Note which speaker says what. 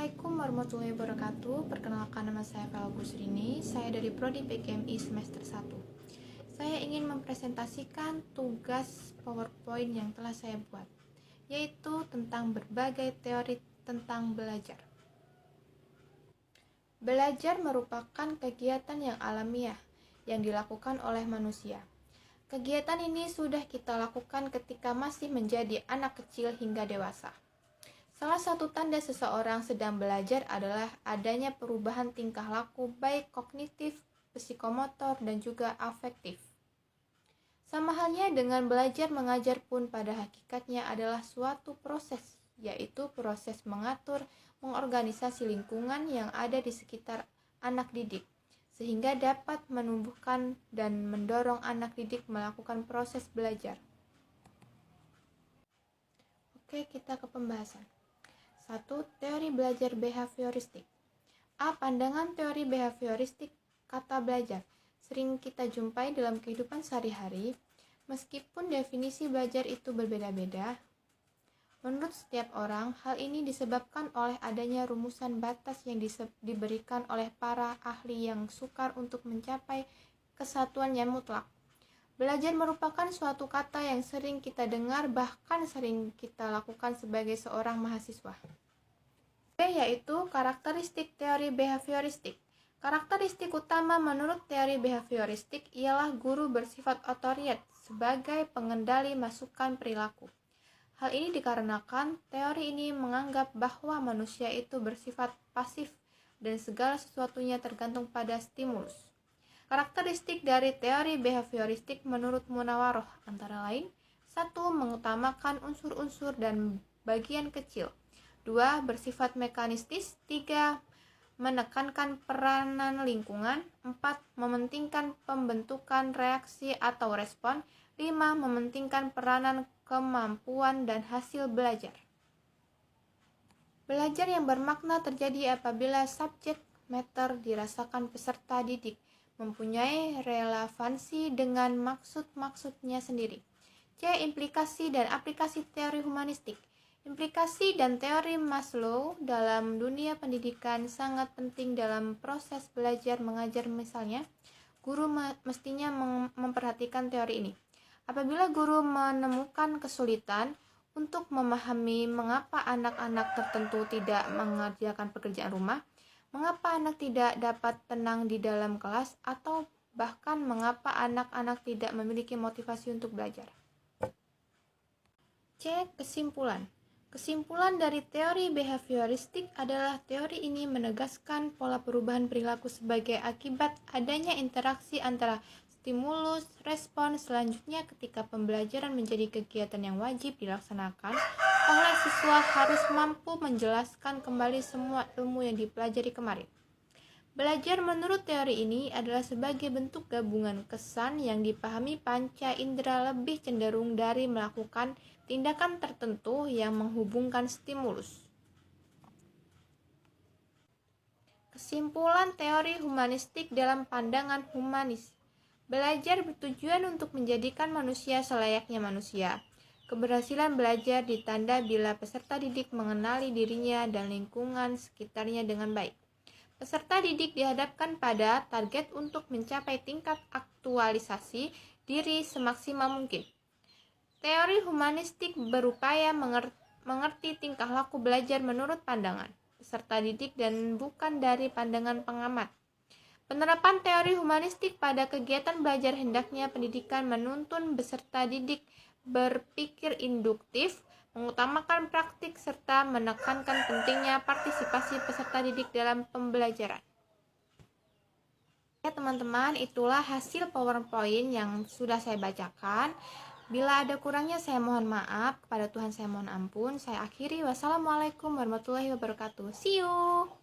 Speaker 1: Assalamualaikum warahmatullahi wabarakatuh. Perkenalkan, nama saya Vela Gusrini. Saya dari Prodi PGMI semester 1. Saya ingin mempresentasikan tugas PowerPoint yang telah saya buat, yaitu tentang berbagai teori tentang belajar. Belajar merupakan kegiatan yang alamiah yang dilakukan oleh manusia. Kegiatan ini sudah kita lakukan ketika masih menjadi anak kecil hingga dewasa. Salah satu tanda seseorang sedang belajar adalah adanya perubahan tingkah laku baik kognitif, psikomotor, dan juga afektif. Sama halnya dengan belajar mengajar pun pada hakikatnya adalah suatu proses, yaitu proses mengatur, mengorganisasi lingkungan yang ada di sekitar anak didik, sehingga dapat menumbuhkan dan mendorong anak didik melakukan proses belajar. Oke, kita ke pembahasan. 1. Teori belajar behavioristik. Pandangan teori behavioristik kata belajar sering kita jumpai dalam kehidupan sehari-hari, meskipun definisi belajar itu berbeda-beda. Menurut setiap orang, hal ini disebabkan oleh adanya rumusan batas yang diberikan oleh para ahli yang sukar untuk mencapai kesatuan yang mutlak. Belajar merupakan suatu kata yang sering kita dengar, bahkan sering kita lakukan sebagai seorang mahasiswa. Yaitu karakteristik teori behavioristik. Karakteristik utama menurut teori behavioristik ialah guru bersifat otoritet sebagai pengendali masukan perilaku. Hal ini dikarenakan teori ini menganggap bahwa manusia itu bersifat pasif dan segala sesuatunya tergantung pada stimulus. Karakteristik dari teori behavioristik menurut Munawaroh antara lain: 1. Mengutamakan unsur-unsur dan bagian kecil. 2. Bersifat mekanistis. 3. Menekankan peranan lingkungan. 4. Mementingkan pembentukan reaksi atau respon. 5. Mementingkan peranan kemampuan dan hasil belajar. Belajar yang bermakna terjadi apabila subjek matter dirasakan peserta didik mempunyai relevansi dengan maksud-maksudnya sendiri. C. Implikasi dan aplikasi teori humanistik. Implikasi dan teori Maslow dalam dunia pendidikan sangat penting dalam proses belajar mengajar. Misalnya, guru mestinya memperhatikan teori ini. Apabila guru menemukan kesulitan untuk memahami mengapa anak-anak tertentu tidak mengerjakan pekerjaan rumah, mengapa anak tidak dapat tenang di dalam kelas, atau bahkan mengapa anak-anak tidak memiliki motivasi untuk belajar. C. Kesimpulan. Kesimpulan dari teori behavioristik adalah teori ini menegaskan pola perubahan perilaku sebagai akibat adanya interaksi antara stimulus, respon. Selanjutnya, ketika pembelajaran menjadi kegiatan yang wajib dilaksanakan oleh siswa, harus mampu menjelaskan kembali semua ilmu yang dipelajari kemarin. Belajar menurut teori ini adalah sebagai bentuk gabungan kesan yang dipahami panca indera lebih cenderung dari melakukan tindakan tertentu yang menghubungkan stimulus. Kesimpulan teori humanistik dalam pandangan humanis. Belajar bertujuan untuk menjadikan manusia selayaknya manusia. Keberhasilan belajar ditanda bila peserta didik mengenali dirinya dan lingkungan sekitarnya dengan baik. Peserta didik dihadapkan pada target untuk mencapai tingkat aktualisasi diri semaksimal mungkin. Teori humanistik berupaya mengerti tingkah laku belajar menurut pandangan peserta didik dan bukan dari pandangan pengamat. Penerapan teori humanistik pada kegiatan belajar hendaknya pendidikan menuntun peserta didik berpikir induktif, mengutamakan praktik, serta menekankan pentingnya partisipasi peserta didik dalam pembelajaran. Ya teman-teman, itulah hasil PowerPoint yang sudah saya bacakan. Bila ada kurangnya saya mohon maaf, kepada Tuhan saya mohon ampun. Saya akhiri, wassalamualaikum warahmatullahi wabarakatuh. See you!